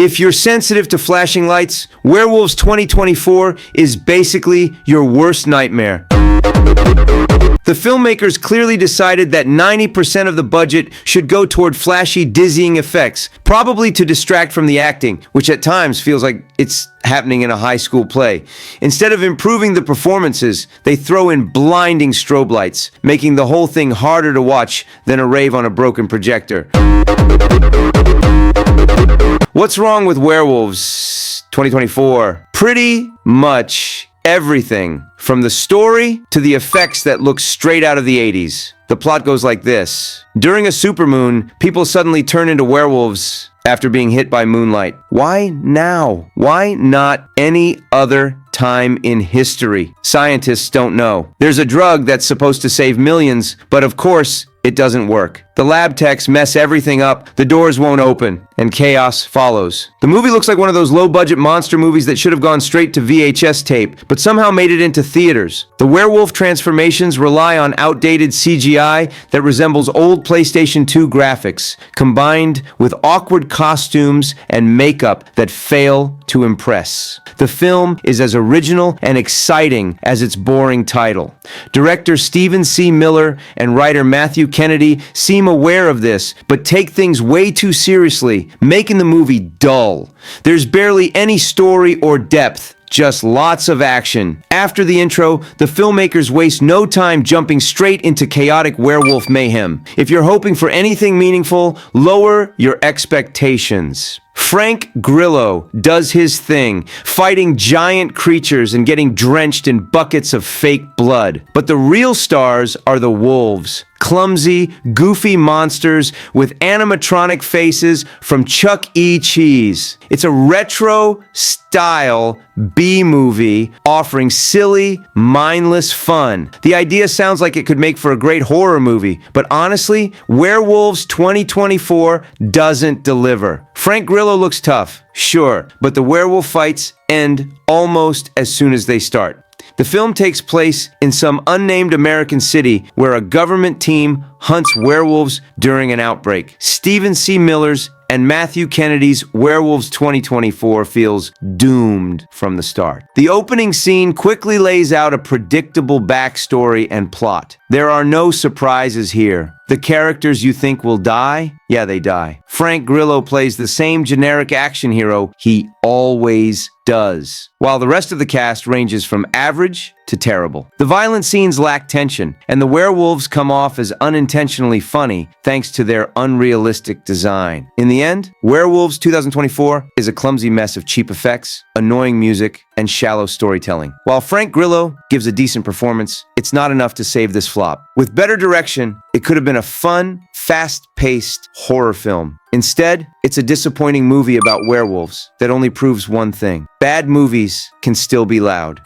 If you're sensitive to flashing lights, Werewolves 2024 is basically your worst nightmare. The filmmakers clearly decided that 90% of the budget should go toward flashy, dizzying effects, probably to distract from the acting, which at times feels like it's happening in a high school play. Instead of improving the performances, they throw in blinding strobe lights, making the whole thing harder to watch than a rave on a broken projector. What's wrong with Werewolves 2024? Pretty much everything, from the story to the effects that look straight out of the 80s. The plot goes like this. During a supermoon, people suddenly turn into werewolves after being hit by moonlight. Why now? Why not any other time in history? Scientists don't know. There's a drug that's supposed to save millions, but of course, it doesn't work. The lab techs mess everything up, the doors won't open, and chaos follows. The movie looks like one of those low-budget monster movies that should have gone straight to VHS tape, but somehow made it into theaters. The werewolf transformations rely on outdated CGI that resembles old PlayStation 2 graphics, combined with awkward costumes and makeup that fail to impress. The film is as original and exciting as its boring title. Director Stephen C. Miller and writer Matthew Kennedy seem aware of this, but take things way too seriously, making the movie dull. There's barely any story or depth, just lots of action. After the intro, the filmmakers waste no time jumping straight into chaotic werewolf mayhem. If you're hoping for anything meaningful, lower your expectations. Frank Grillo does his thing, fighting giant creatures and getting drenched in buckets of fake blood. But the real stars are the wolves. Clumsy, goofy monsters with animatronic faces from Chuck E. Cheese. It's a retro-style B-movie offering silly, mindless fun. The idea sounds like it could make for a great horror movie, but honestly, Werewolves 2024 doesn't deliver. Frank Grillo looks tough, sure, but the werewolf fights end almost as soon as they start. The film takes place in some unnamed American city where a government team hunts werewolves during an outbreak. Stephen C. Miller's and Matthew Kennedy's Werewolves 2024 feels doomed from the start. The opening scene quickly lays out a predictable backstory and plot. There are no surprises here. The characters you think will die, yeah, they die. Frank Grillo plays the same generic action hero he always does, while the rest of the cast ranges from average to terrible. The violent scenes lack tension, and the werewolves come off as unintentionally funny thanks to their unrealistic design. In the end, Werewolves 2024 is a clumsy mess of cheap effects, annoying music, and shallow storytelling. While Frank Grillo gives a decent performance, it's not enough to save this flop. With better direction, it could have been a fun, fast-paced horror film. Instead, it's a disappointing movie about werewolves that only proves one thing: bad movies can still be loud.